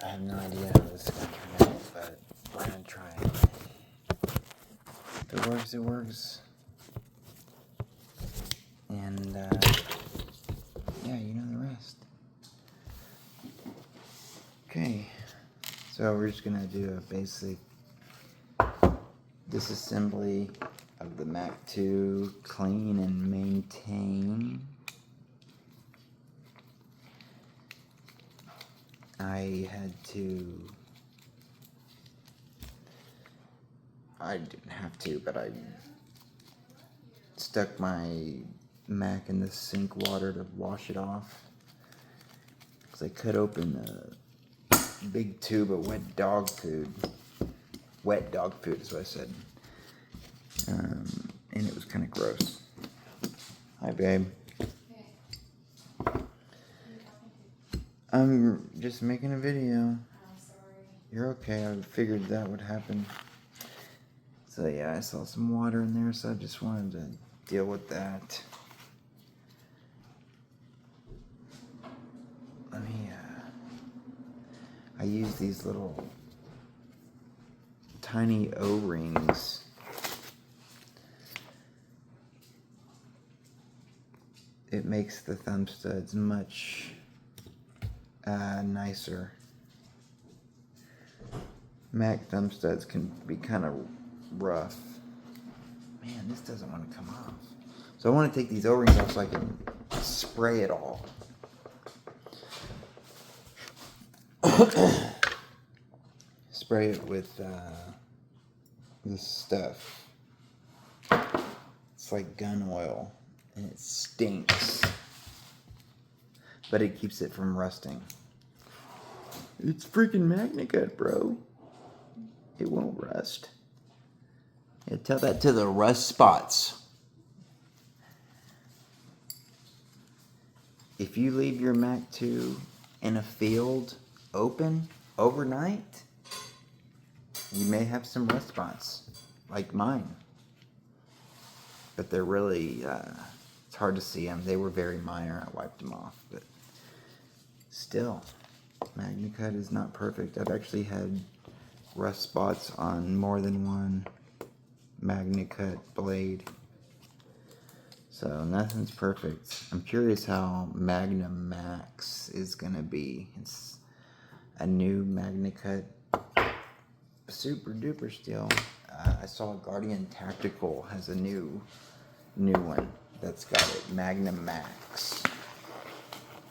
I have no idea how this is going to turn out, but we're going to try it. If it works, it works. And, yeah, you know the rest. Okay, so we're just going to do a basic disassembly of the Mac 2, clean and maintain. I didn't have to, but I stuck my Mac in the sink water to wash it off. Because I cut open a big tube of wet dog food. Wet dog food is what I said. And it was kind of gross. Hi, babe. I'm just making a video. I'm sorry. You're okay. I figured that would happen. So yeah, I saw some water in there, so I just wanted to deal with that. Let me, I use these little tiny O-rings. It makes the thumb studs much nicer. Mac thumb studs can be kind of rough. Man, this doesn't want to come off. So I want to take these O-rings off so I can spray it all. Spray it with this stuff. It's like gun oil, and it stinks, but it keeps it from rusting. It's freaking Magnicut, bro. It won't rust. Yeah, tell that to the rust spots. If you leave your Mac 2 in a field open overnight, you may have some rust spots, like mine. But they're really, it's hard to see them. They were very minor. I wiped them off, but still, Magnicut is not perfect. I've actually had rust spots on more than one Magnicut blade. So nothing's perfect. I'm curious how Magnum Max is gonna be. It's a new Magnicut, super duper steel. I saw Guardian Tactical has a new one that's got it, Magnum Max.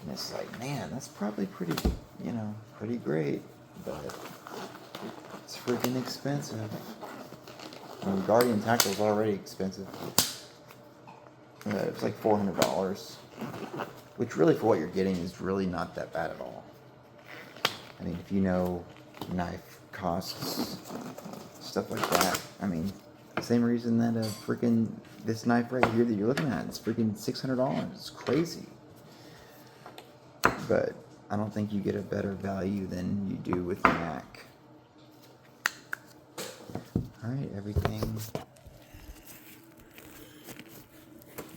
And it's like, man, that's probably pretty, pretty great, but it's freaking expensive. I mean, Guardian Tactical's already expensive. It's like $400, which really for what you're getting is really not that bad at all. I mean, if you know knife costs, stuff like that. I mean, same reason that this knife right here that you're looking at, it's freaking $600. It's crazy. But I don't think you get a better value than you do with the Mac. Alright, everything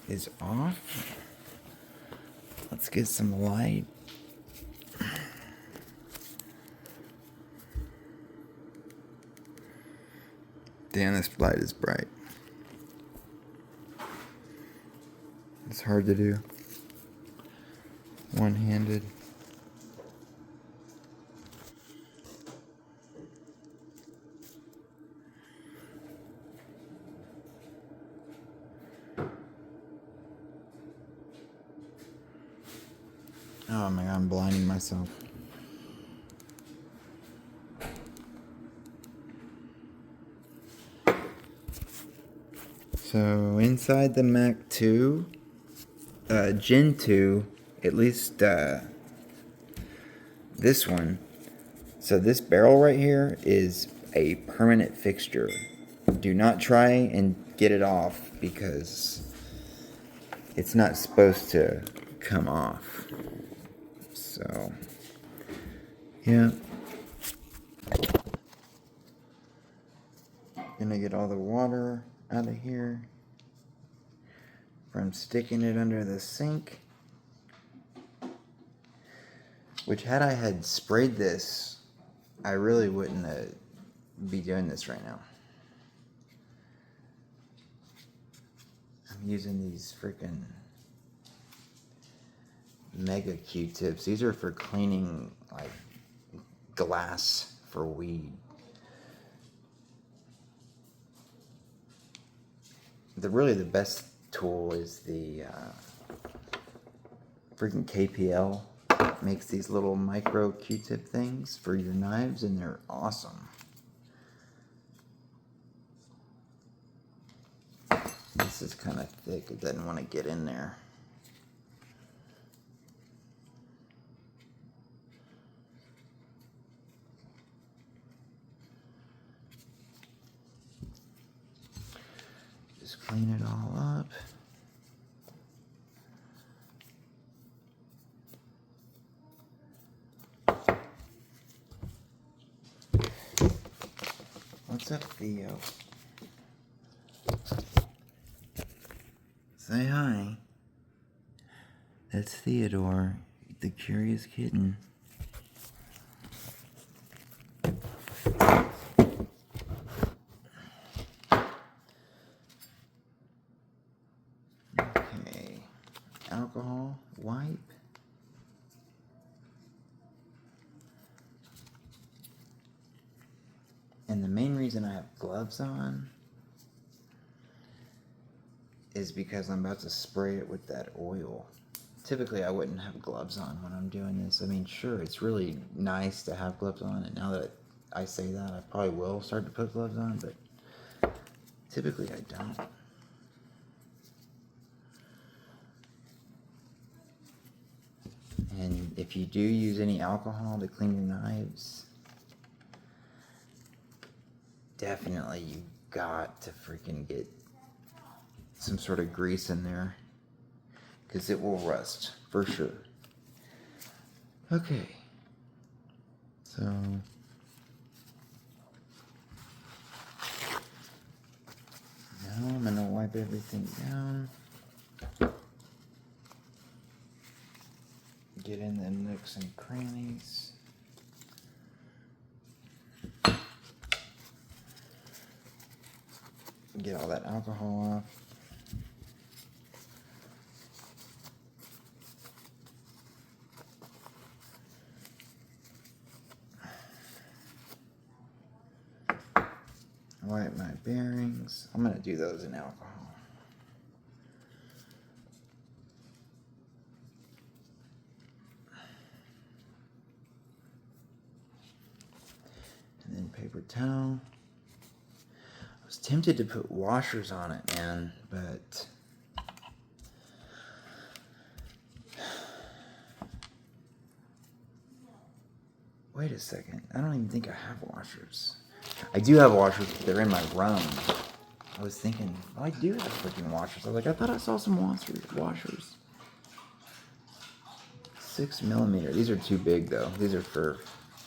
is off. Let's get some light. Damn, this light is bright. It's hard to do one-handed. Oh my god, I'm blinding myself. So inside the Mac 2, Gen 2, at least this one. So this barrel right here is a permanent fixture. Do not try and get it off because it's not supposed to come off. So, yeah. Gonna get all the water out of here from sticking it under the sink. Which, had I had sprayed this I really wouldn't be doing this right now. I'm using these freaking mega Q-tips. These are for cleaning like glass for weed. Really the best tool is the freaking KPL. Makes these little micro Q-tip things for your knives, and they're awesome. This is kind of thick. It doesn't want to get in there. Just clean it all up. What's up, Theo? Say hi. That's Theodore, the curious kitten. Okay. Alcohol, wipe. And the main reason I have gloves on is because I'm about to spray it with that oil. Typically I wouldn't have gloves on when I'm doing this. I mean, sure, it's really nice to have gloves on, and now that I say that, I probably will start to put gloves on, but typically I don't. And if you do use any alcohol to clean your knives, definitely you got to freaking get some sort of grease in there, because it will rust for sure. Okay, so now I'm gonna wipe everything down, get in the nooks and crannies. Get all that alcohol off. Wipe my bearings. I'm going to do those in alcohol. And then paper towel. I was tempted to put washers on it, man, but wait a second. I don't even think I have washers. I do have washers, but they're in my room. I was thinking, well, I do have freaking washers. I was like, I thought I saw some washers. 6mm. These are too big, though. These are for...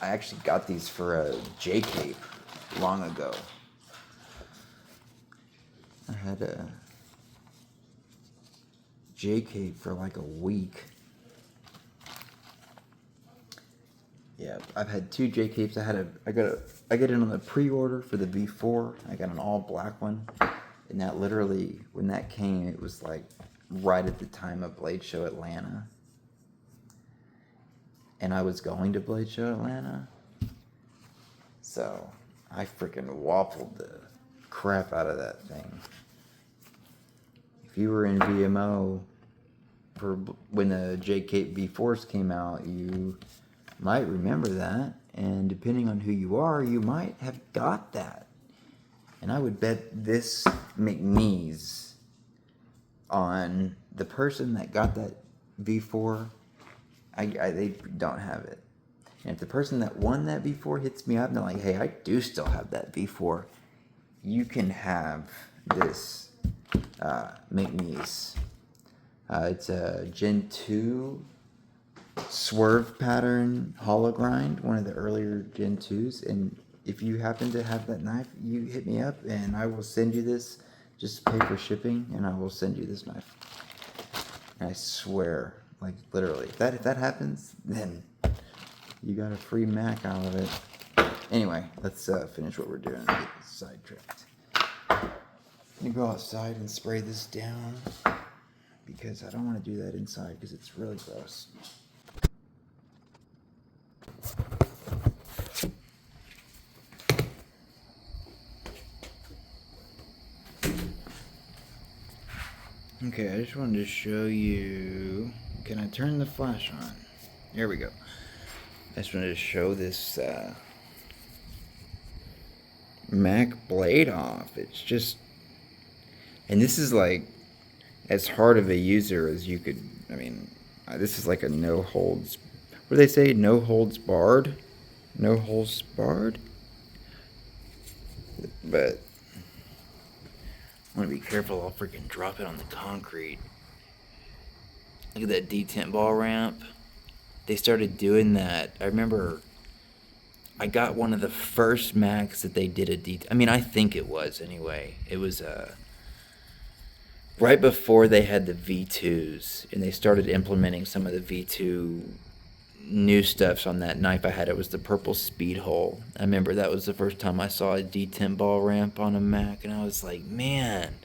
I actually got these for a J-Cape long ago. I had a J-Cape for like a week. Yeah, I've had 2 J-Capes. I get it on the pre-order for the V4. I got an all black one. And that literally, when that came, it was like right at the time of Blade Show Atlanta. And I was going to Blade Show Atlanta. So I freaking waffled the crap out of that thing. If you were in VMO for when the J-Cape V4s came out, you might remember that, and depending on who you are, you might have got that. And I would bet this Mcnees on the person that got that V4. They don't have it. And if the person that won that V4 hits me up and they're like, hey, I do still have that V4, you can have this Mcnees. It's a Gen 2 swerve pattern hollow grind, one of the earlier Gen 2s. And if you happen to have that knife, you hit me up and I will send you this. Just pay for shipping and I will send you this knife. And I swear, like literally, if that happens, then you got a free Mac out of it. Anyway, let's finish what we're doing and get sidetracked. I'm gonna go outside and spray this down because I don't want to do that inside because it's really gross. Okay, I just wanted to show you. Can I turn the flash on? There we go. I just wanted to show this Mac blade off. It's just, and this is like as hard of a user as you could. I mean, this is like a no holds. What do they say? No holds barred. No holds barred. But I want to be careful. I'll freaking drop it on the concrete. Look at that detent ball ramp. They started doing that. I remember I got one of the first Macs that they did a detent. I mean, I think it was anyway. It was right before they had the V2s, and they started implementing some of the V2 new stuffs on that knife I had. It was the purple speed hole. I remember that was the first time I saw a detent ball ramp on a Mac, and I was like, man.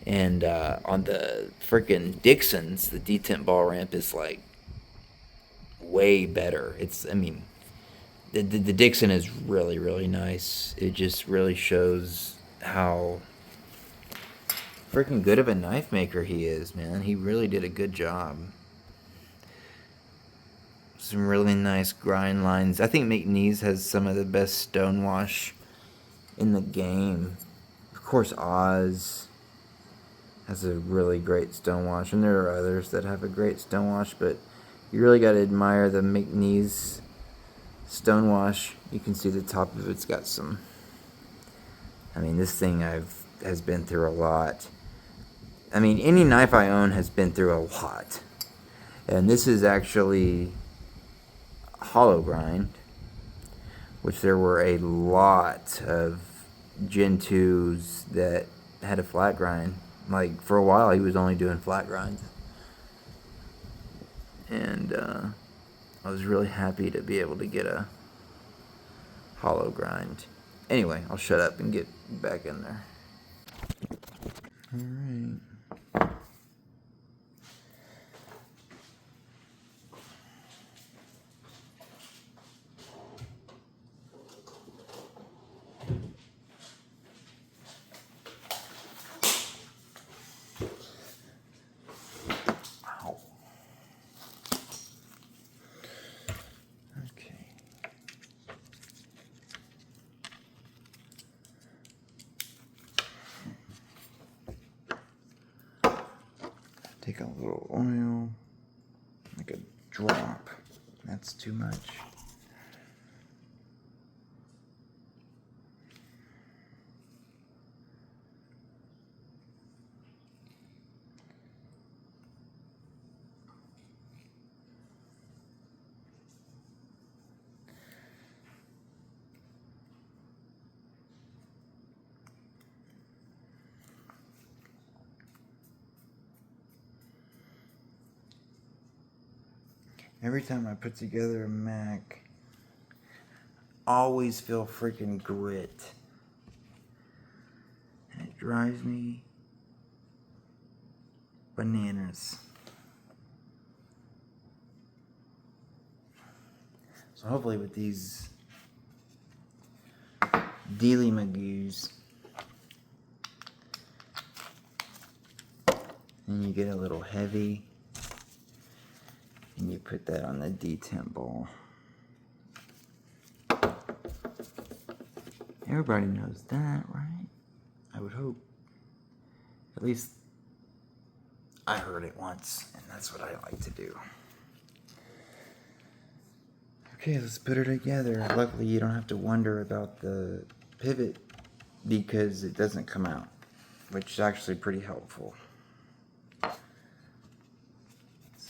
And on the freaking Dixons, the detent ball ramp is like way better. It's, I mean, the Dixon is really, really nice. It just really shows how freaking good of a knife maker he is, man. He really did a good job. Some really nice grind lines. I think Mcnees has some of the best stonewash in the game. Of course, Oz has a really great stonewash, and there are others that have a great stonewash, but you really got to admire the Mcnees stonewash. You can see the top of it's got some. I mean, this thing has been through a lot. I mean, any knife I own has been through a lot, and this is actually hollow grind, which there were a lot of Gen 2s that had a flat grind. Like, for a while, he was only doing flat grinds. And I was really happy to be able to get a hollow grind. Anyway, I'll shut up and get back in there. Alright. Take a little oil, like a drop. That's too much. Every time I put together a Mac, always feel freaking grit. And it drives me bananas. So hopefully with these Dealy Magoos, and you get a little heavy, and you put that on the detent ball. Everybody knows that, right? I would hope. At least I heard it once, and that's what I like to do. Okay, let's put it together. Luckily, you don't have to wonder about the pivot because it doesn't come out, which is actually pretty helpful.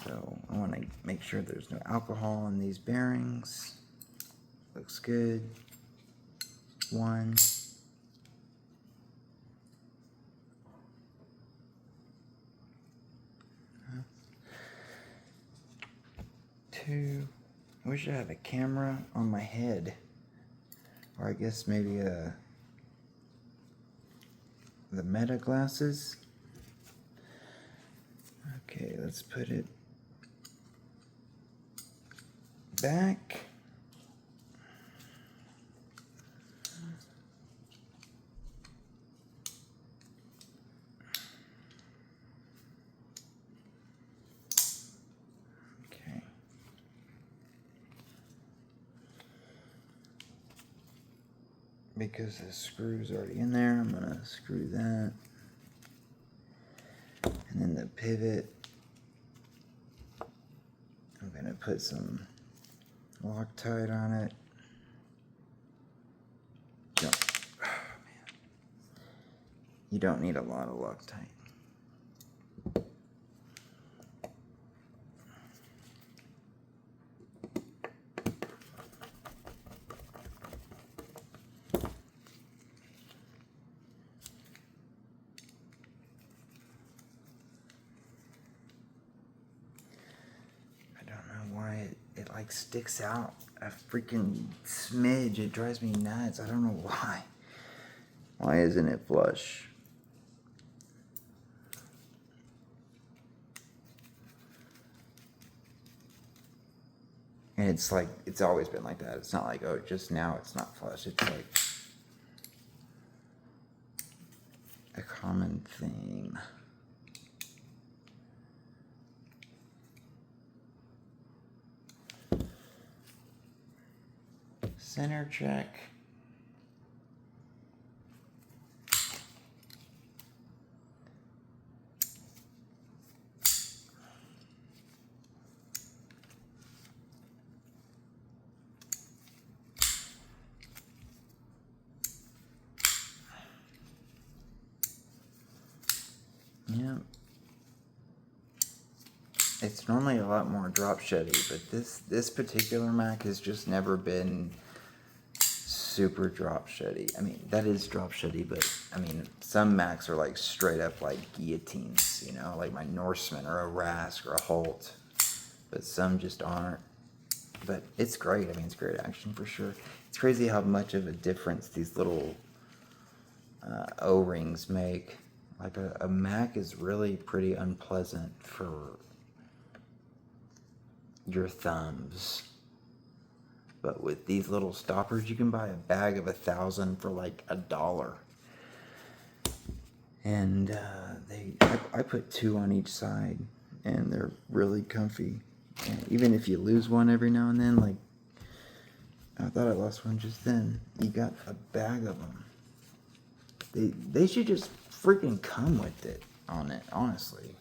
So I want to make sure there's no alcohol in these bearings. Looks good. One. Two. I wish I had a camera on my head Or I guess maybe the Meta glasses. Okay, let's put it back. Okay. Because the screw's already in there, I'm gonna screw that. And then the pivot, I'm gonna put some Loctite on it. Don't, oh man. You don't need a lot of Loctite. It like sticks out a freaking smidge. It drives me nuts. I don't know why. Why isn't it flush? And it's like, it's always been like that. It's not like, oh, just now it's not flush. It's like a common thing. Center check. Yeah. It's normally a lot more drop sheddy, but this particular Mac has just never been super drop sheddy. I mean, that is drop sheddy, but I mean, some Macs are like straight up like guillotines, you know, like my Norseman or a Rask or a Holt, but some just aren't. But it's great. I mean, it's great action for sure. It's crazy how much of a difference these little O-rings make. Like a Mac is really pretty unpleasant for your thumbs. But with these little stoppers, you can buy a bag of 1,000 for like $1. And I put 2 on each side, and they're really comfy. And even if you lose one every now and then, like I thought I lost one just then, you got a bag of them. They should just freaking come with it on it, honestly.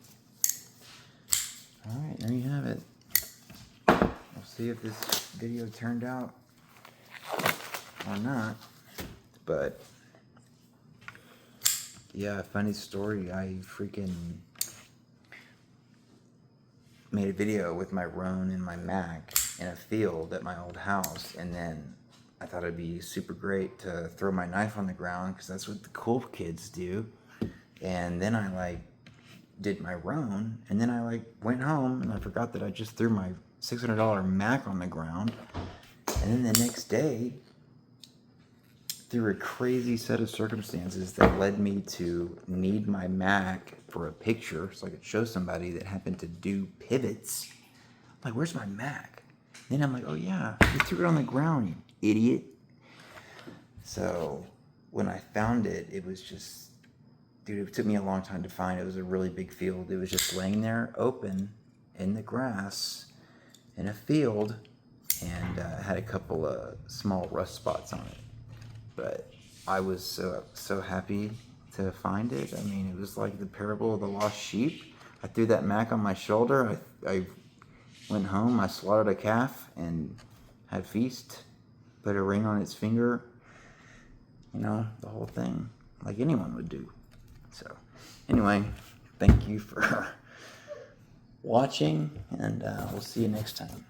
All right, there you have it. We'll see if this video turned out or not, but yeah, funny story. I freaking made a video with my Roan and my Mac in a field at my old house, and then I thought it'd be super great to throw my knife on the ground because that's what the cool kids do. And then I like did my Roan, and then I like went home and I forgot that I just threw my $600 Mac on the ground. And then the next day, through a crazy set of circumstances that led me to need my Mac for a picture so I could show somebody that happened to do pivots. I'm like, where's my Mac? Then I'm like, oh yeah, you threw it on the ground, you idiot. So when I found it, it was just, dude, it took me a long time to find. It was a really big field. It was just laying there open in the grass in a field, and had a couple of small rust spots on it. But I was so happy to find it. I mean, it was like the parable of the lost sheep. I threw that Mac on my shoulder. I went home, I slaughtered a calf and had a feast, put a ring on its finger, you know, the whole thing, like anyone would do. So anyway, thank you for watching, and we'll see you next time.